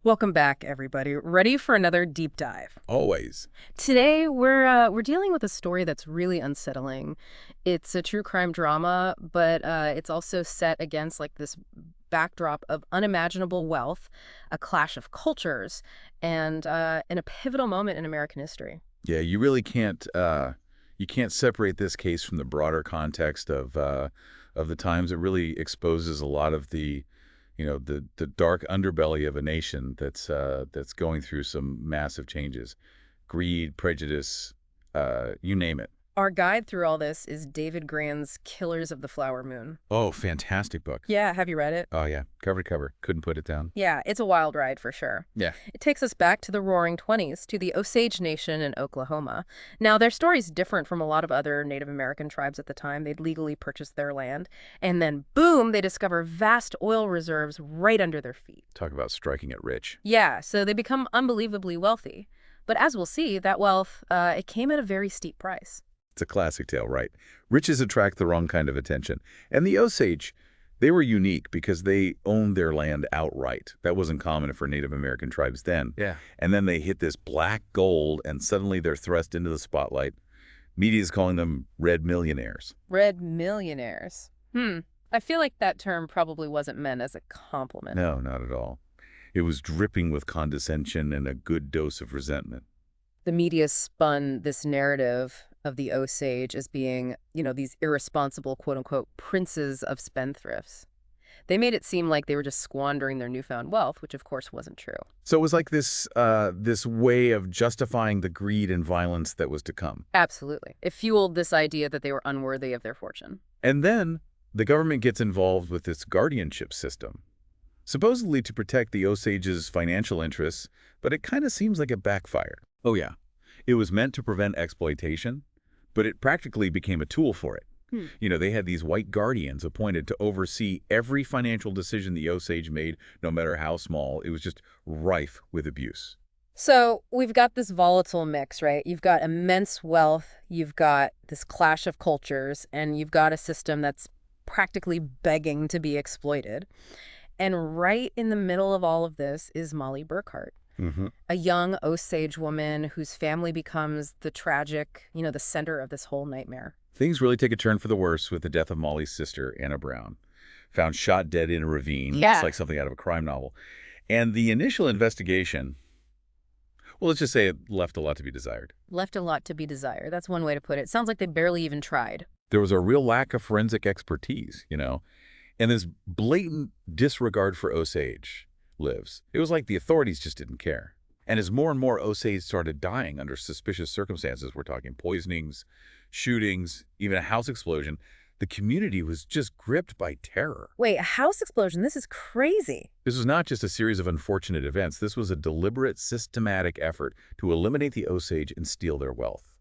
Welcome back, everybody. Ready for another deep dive? Always. Today, we're dealing with a story that's really unsettling. It's a true crime drama, but it's also set against like this backdrop of unimaginable wealth, a clash of cultures, and in a pivotal moment in American history. Yeah, you really can't separate this case from the broader context of the times. It really exposes a lot of the dark underbelly of a nation that's going through some massive changes. Greed, prejudice, you name it. Our guide through all this is David Grann's Killers of the Flower Moon. Oh, fantastic book. Yeah, have you read it? Oh yeah, cover to cover. Couldn't put it down. Yeah, it's a wild ride for sure. Yeah. It takes us back to the Roaring Twenties, to the Osage Nation in Oklahoma. Now, their story's different from a lot of other Native American tribes at the time. They'd legally purchased their land, and then, boom, they discover vast oil reserves right under their feet. Talk about striking it rich. Yeah, so they become unbelievably wealthy. But as we'll see, that wealth, it came at a very steep price. It's a classic tale, right? Riches attract the wrong kind of attention. And the Osage, they were unique because they owned their land outright. That wasn't common for Native American tribes then. Yeah. And then they hit this black gold, and suddenly they're thrust into the spotlight. Media's calling them red millionaires. Red millionaires. I feel like that term probably wasn't meant as a compliment. No, not at all. It was dripping with condescension and a good dose of resentment. The media spun this narrative of the Osage as being, these irresponsible, quote-unquote, princes of spendthrifts. They made it seem like they were just squandering their newfound wealth, which of course wasn't true. So it was like this way of justifying the greed and violence that was to come. Absolutely. It fueled this idea that they were unworthy of their fortune. And then the government gets involved with this guardianship system, supposedly to protect the Osage's financial interests, but it kind of seems like it backfired. Oh yeah, it was meant to prevent exploitation, but it practically became a tool for it. They had these white guardians appointed to oversee every financial decision the Osage made, no matter how small. It was just rife with abuse. So we've got this volatile mix, right? You've got immense wealth, you've got this clash of cultures, and you've got a system that's practically begging to be exploited. And right in the middle of all of this is Molly Burkhart, a young Osage woman whose family becomes the tragic, the center of this whole nightmare. Things really take a turn for the worse with the death of Molly's sister, Anna Brown, found shot dead in a ravine. Yeah. It's like something out of a crime novel. And the initial investigation, well, let's just say it left a lot to be desired. Left a lot to be desired. That's one way to put it. Sounds like they barely even tried. There was a real lack of forensic expertise, and this blatant disregard for Osage lives. It was like the authorities just didn't care. And as more and more Osage started dying under suspicious circumstances, we're talking poisonings, shootings, even a house explosion, the community was just gripped by terror. Wait, a house explosion? This is crazy. This was not just a series of unfortunate events. This was a deliberate, systematic effort to eliminate the Osage and steal their wealth.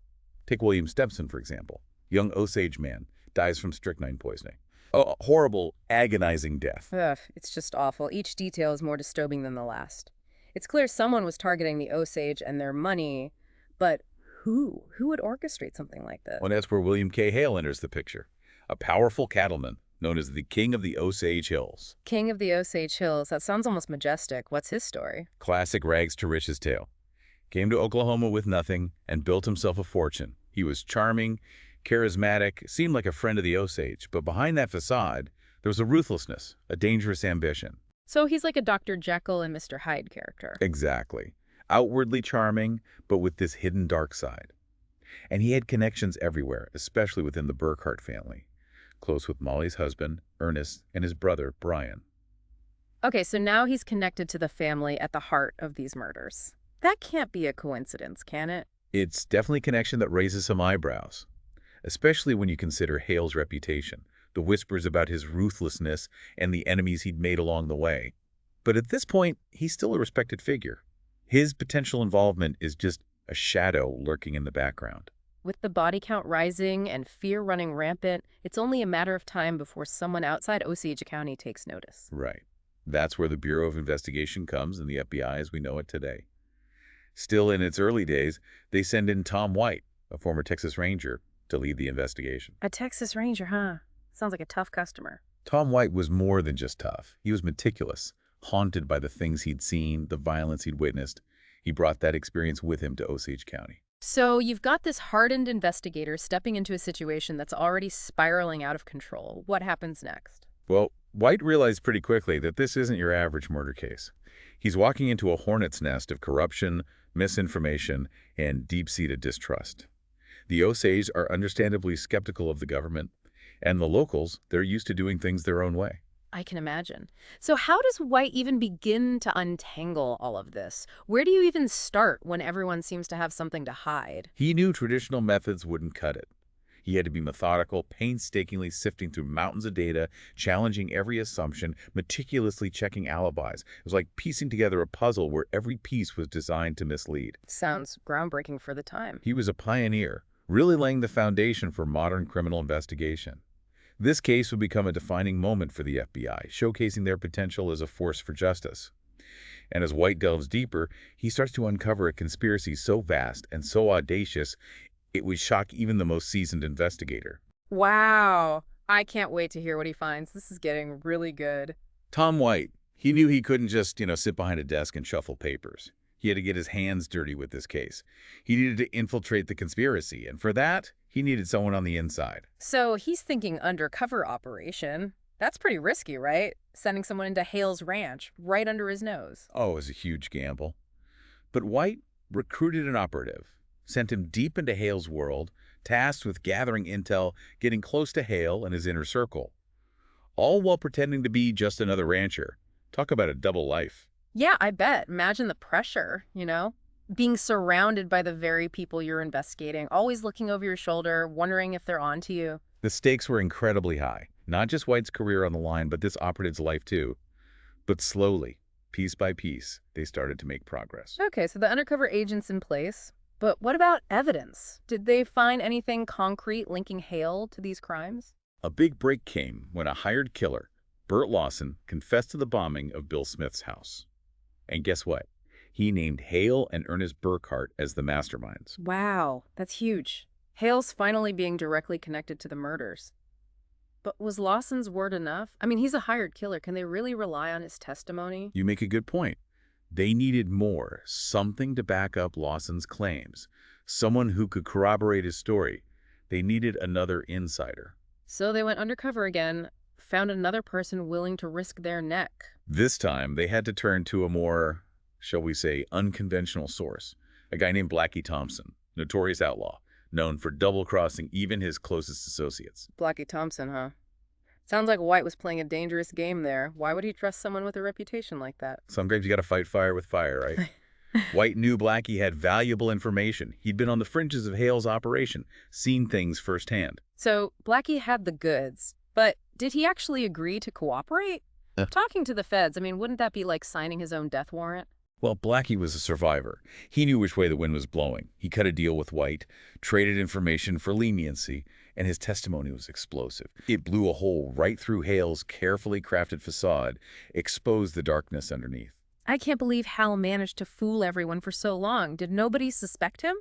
Take William Stepson, for example. Young Osage man dies from strychnine poisoning. A horrible, agonizing death. Ugh, it's just awful. Each detail is more disturbing than the last. It's clear someone was targeting the Osage and their money, but who? Who would orchestrate something like this? And that's where William K. Hale enters the picture. A powerful cattleman known as the King of the Osage Hills. King of the Osage Hills. That sounds almost majestic. What's his story? Classic rags to riches tale. Came to Oklahoma with nothing and built himself a fortune. He was charming, charismatic, seemed like a friend of the Osage, but behind that facade, there was a ruthlessness, a dangerous ambition. So he's like a Dr. Jekyll and Mr. Hyde character. Exactly. Outwardly charming, but with this hidden dark side. And he had connections everywhere, especially within the Burkhart family. Close with Molly's husband, Ernest, and his brother, Brian. Okay, so now he's connected to the family at the heart of these murders. That can't be a coincidence, can it? It's definitely a connection that raises some eyebrows, especially when you consider Hale's reputation, the whispers about his ruthlessness and the enemies he'd made along the way. But at this point, he's still a respected figure. His potential involvement is just a shadow lurking in the background. With the body count rising and fear running rampant, it's only a matter of time before someone outside Osage County takes notice. Right. That's where the Bureau of Investigation comes and the FBI as we know it today. Still in its early days, they send in Tom White, a former Texas Ranger, to lead the investigation. A Texas Ranger, huh? Sounds like a tough customer. Tom White was more than just tough. He was meticulous, haunted by the things he'd seen, the violence he'd witnessed. He brought that experience with him to Osage County. So you've got this hardened investigator stepping into a situation that's already spiraling out of control. What happens next? Well, White realized pretty quickly that this isn't your average murder case. He's walking into a hornet's nest of corruption, misinformation, and deep-seated distrust. The Osage are understandably skeptical of the government, and the locals, they're used to doing things their own way. I can imagine. So how does White even begin to untangle all of this? Where do you even start when everyone seems to have something to hide? He knew traditional methods wouldn't cut it. He had to be methodical, painstakingly sifting through mountains of data, challenging every assumption, meticulously checking alibis. It was like piecing together a puzzle where every piece was designed to mislead. Sounds groundbreaking for the time. He was a pioneer, really laying the foundation for modern criminal investigation. This case would become a defining moment for the FBI, showcasing their potential as a force for justice. And as White delves deeper, he starts to uncover a conspiracy so vast and so audacious, it would shock even the most seasoned investigator. Wow. I can't wait to hear what he finds. This is getting really good. Tom White, he knew he couldn't just, sit behind a desk and shuffle papers. He had to get his hands dirty with this case. He needed to infiltrate the conspiracy, and for that, he needed someone on the inside. So he's thinking undercover operation. That's pretty risky, right? Sending someone into Hale's ranch right under his nose. Oh, it was a huge gamble. But White recruited an operative, sent him deep into Hale's world, tasked with gathering intel, getting close to Hale and his inner circle, all while pretending to be just another rancher. Talk about a double life. Yeah, I bet. Imagine the pressure, being surrounded by the very people you're investigating, always looking over your shoulder, wondering if they're on to you. The stakes were incredibly high. Not just White's career on the line, but this operative's life too. But slowly, piece by piece, they started to make progress. Okay, so the undercover agent's in place. But what about evidence? Did they find anything concrete linking Hale to these crimes? A big break came when a hired killer, Bert Lawson, confessed to the bombing of Bill Smith's house. And guess what? He named Hale and Ernest Burkhart as the masterminds. Wow, that's huge. Hale's finally being directly connected to the murders. But was Lawson's word enough? I mean, he's a hired killer. Can they really rely on his testimony? You make a good point. They needed more, something to back up Lawson's claims, someone who could corroborate his story. They needed another insider. So they went undercover again, found another person willing to risk their neck. This time, they had to turn to a more, shall we say, unconventional source, a guy named Blackie Thompson, notorious outlaw, known for double-crossing even his closest associates. Blackie Thompson, huh? Sounds like White was playing a dangerous game there. Why would he trust someone with a reputation like that? Sometimes you got to fight fire with fire, right? White knew Blackie had valuable information. He'd been on the fringes of Hale's operation, seen things firsthand. So Blackie had the goods, but did he actually agree to cooperate? Talking to the feds, wouldn't that be like signing his own death warrant? Well, Blackie was a survivor. He knew which way the wind was blowing. He cut a deal with White, traded information for leniency, and his testimony was explosive. It blew a hole right through Hale's carefully crafted facade, exposed the darkness underneath. I can't believe Hal managed to fool everyone for so long. Did nobody suspect him?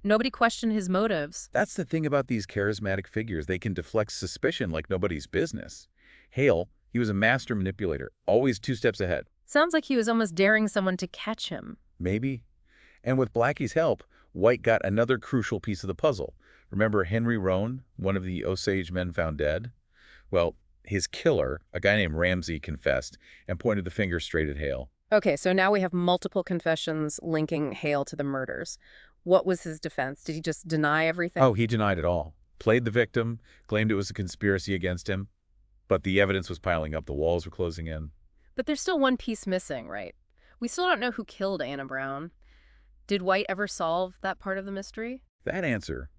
Nobody questioned his motives? That's the thing about these charismatic figures. They can deflect suspicion like nobody's business. Hale, he was a master manipulator, always 2 steps ahead. Sounds like he was almost daring someone to catch him. Maybe. And with Blackie's help, White got another crucial piece of the puzzle. Remember Henry Roan, one of the Osage men found dead? Well, his killer, a guy named Ramsey, confessed and pointed the finger straight at Hale. Okay, so now we have multiple confessions linking Hale to the murders. What was his defense? Did he just deny everything? Oh, he denied it all. Played the victim, claimed it was a conspiracy against him. But the evidence was piling up. The walls were closing in. But there's still one piece missing, right? We still don't know who killed Anna Brown. Did White ever solve that part of the mystery? That answer,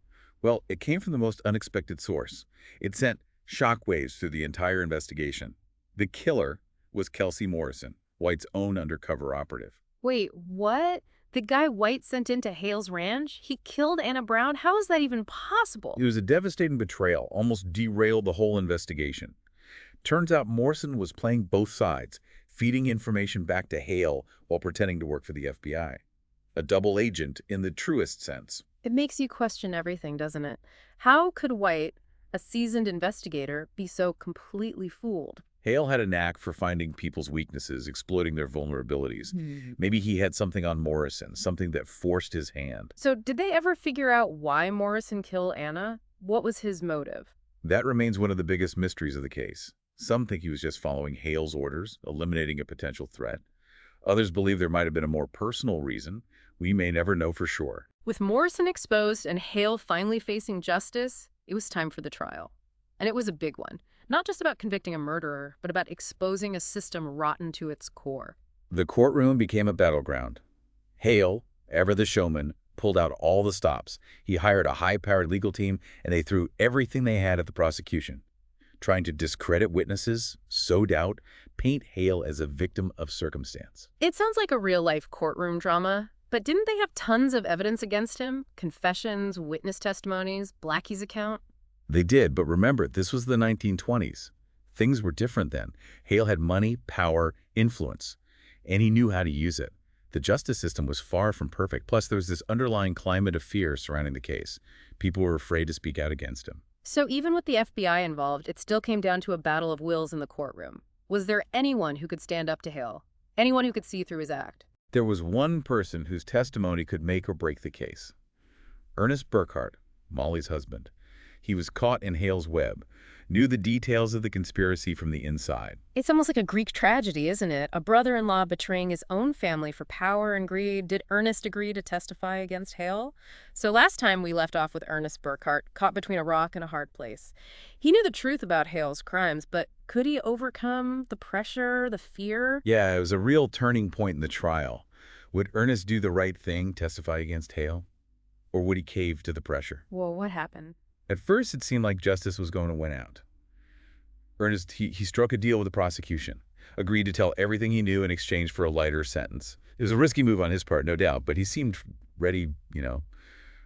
well, it came from the most unexpected source. It sent shockwaves through the entire investigation. The killer was Kelsey Morrison, White's own undercover operative. Wait, what? The guy White sent into Hale's ranch? He killed Anna Brown? How is that even possible? It was a devastating betrayal, almost derailed the whole investigation. Turns out Morrison was playing both sides, feeding information back to Hale while pretending to work for the FBI. A double agent in the truest sense. It makes you question everything, doesn't it? How could White, a seasoned investigator, be so completely fooled? Hale had a knack for finding people's weaknesses, exploiting their vulnerabilities. Maybe he had something on Morrison, something that forced his hand. So did they ever figure out why Morrison killed Anna? What was his motive? That remains one of the biggest mysteries of the case. Some think he was just following Hale's orders, eliminating a potential threat. Others believe there might have been a more personal reason. We may never know for sure. With Morrison exposed and Hale finally facing justice, it was time for the trial. And it was a big one. Not just about convicting a murderer, but about exposing a system rotten to its core. The courtroom became a battleground. Hale, ever the showman, pulled out all the stops. He hired a high-powered legal team, and they threw everything they had at the prosecution, trying to discredit witnesses, sow doubt, paint Hale as a victim of circumstance. It sounds like a real-life courtroom drama, but didn't they have tons of evidence against him? Confessions, witness testimonies, Blackie's account? They did, but remember, this was the 1920s. Things were different then. Hale had money, power, influence, and he knew how to use it. The justice system was far from perfect. Plus, there was this underlying climate of fear surrounding the case. People were afraid to speak out against him. So even with the FBI involved, it still came down to a battle of wills in the courtroom. Was there anyone who could stand up to Hale? Anyone who could see through his act? There was one person whose testimony could make or break the case. Ernest Burkhart, Molly's husband. He was caught in Hale's web, knew the details of the conspiracy from the inside. It's almost like a Greek tragedy, isn't it? A brother-in-law betraying his own family for power and greed. Did Ernest agree to testify against Hale? So last time we left off with Ernest Burkhart, caught between a rock and a hard place. He knew the truth about Hale's crimes, but could he overcome the pressure, the fear? Yeah, it was a real turning point in the trial. Would Ernest do the right thing, testify against Hale? Or would he cave to the pressure? Whoa, what happened? At first, it seemed like justice was going to win out. Ernest, he struck a deal with the prosecution, agreed to tell everything he knew in exchange for a lighter sentence. It was a risky move on his part, no doubt, but he seemed ready,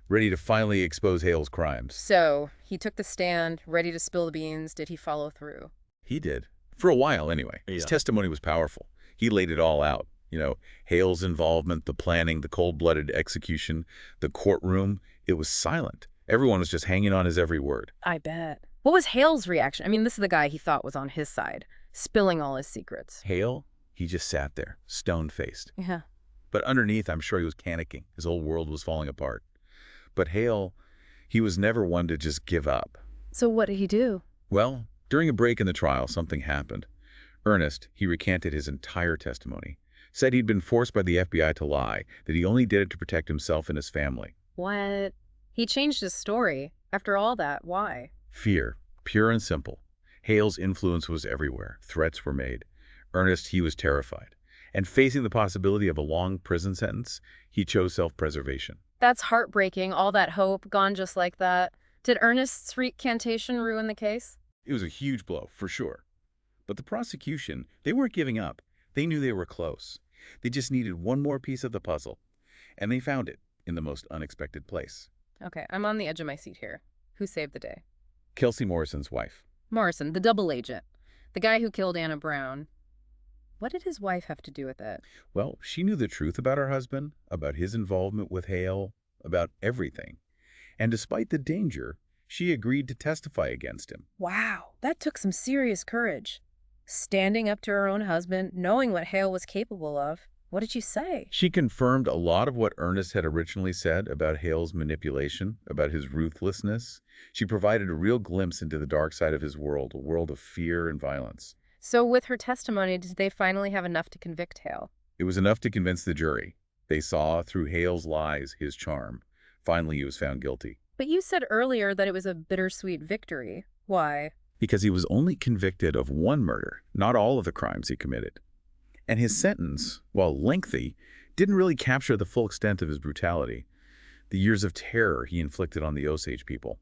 ready to finally expose Hale's crimes. So, he took the stand, ready to spill the beans. Did he follow through? He did. For a while, anyway. His testimony was powerful. He laid it all out. Hale's involvement, the planning, the cold-blooded execution, the courtroom. It was silent. Everyone was just hanging on his every word. I bet. What was Hale's reaction? I mean, this is the guy he thought was on his side, spilling all his secrets. Hale, he just sat there, stone-faced. Yeah. But underneath, I'm sure he was panicking. His whole world was falling apart. But Hale, he was never one to just give up. So what did he do? Well, during a break in the trial, something happened. Ernest, he recanted his entire testimony, said he'd been forced by the FBI to lie, that he only did it to protect himself and his family. What? He changed his story. After all that, why? Fear, pure and simple. Hale's influence was everywhere. Threats were made. Ernest, he was terrified. And facing the possibility of a long prison sentence, he chose self-preservation. That's heartbreaking, all that hope, gone just like that. Did Ernest's recantation ruin the case? It was a huge blow, for sure. But the prosecution, they weren't giving up. They knew they were close. They just needed one more piece of the puzzle. And they found it in the most unexpected place. Okay, I'm on the edge of my seat here. Who saved the day? Kelsey Morrison's wife. Morrison, the double agent. The guy who killed Anna Brown. What did his wife have to do with it? Well, she knew the truth about her husband, about his involvement with Hale, about everything. And despite the danger, she agreed to testify against him. Wow, that took some serious courage. Standing up to her own husband, knowing what Hale was capable of. What did she say? She confirmed a lot of what Ernest had originally said about Hale's manipulation, about his ruthlessness. She provided a real glimpse into the dark side of his world, a world of fear and violence. So with her testimony, did they finally have enough to convict Hale? It was enough to convince the jury. They saw through Hale's lies his charm. Finally, he was found guilty. But you said earlier that it was a bittersweet victory. Why? Because he was only convicted of one murder, not all of the crimes he committed. And his sentence, while lengthy, didn't really capture the full extent of his brutality, the years of terror he inflicted on the Osage people.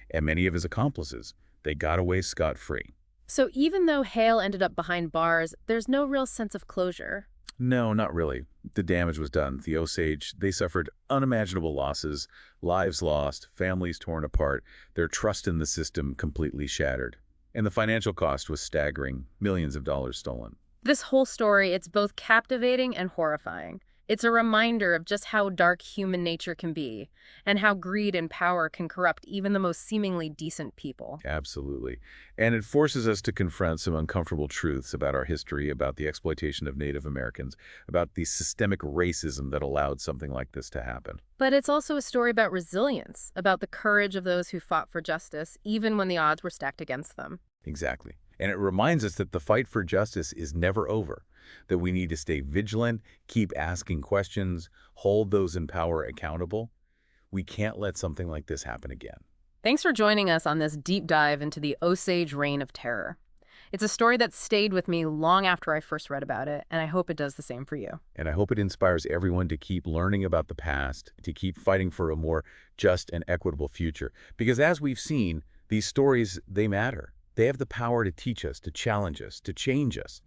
And many of his accomplices, they got away scot-free. So even though Hale ended up behind bars, there's no real sense of closure. No, not really. The damage was done. The Osage, they suffered unimaginable losses, lives lost, families torn apart, their trust in the system completely shattered. And the financial cost was staggering, millions of dollars stolen. This whole story, it's both captivating and horrifying. It's a reminder of just how dark human nature can be, and how greed and power can corrupt even the most seemingly decent people. Absolutely. And it forces us to confront some uncomfortable truths about our history, about the exploitation of Native Americans, about the systemic racism that allowed something like this to happen. But it's also a story about resilience, about the courage of those who fought for justice, even when the odds were stacked against them. Exactly. And it reminds us that the fight for justice is never over, that we need to stay vigilant, keep asking questions, hold those in power accountable. We can't let something like this happen again. Thanks for joining us on this deep dive into the Osage Reign of Terror. It's a story that stayed with me long after I first read about it, and I hope it does the same for you. And I hope it inspires everyone to keep learning about the past, to keep fighting for a more just and equitable future. Because as we've seen, these stories, they matter. They have the power to teach us, to challenge us, to change us.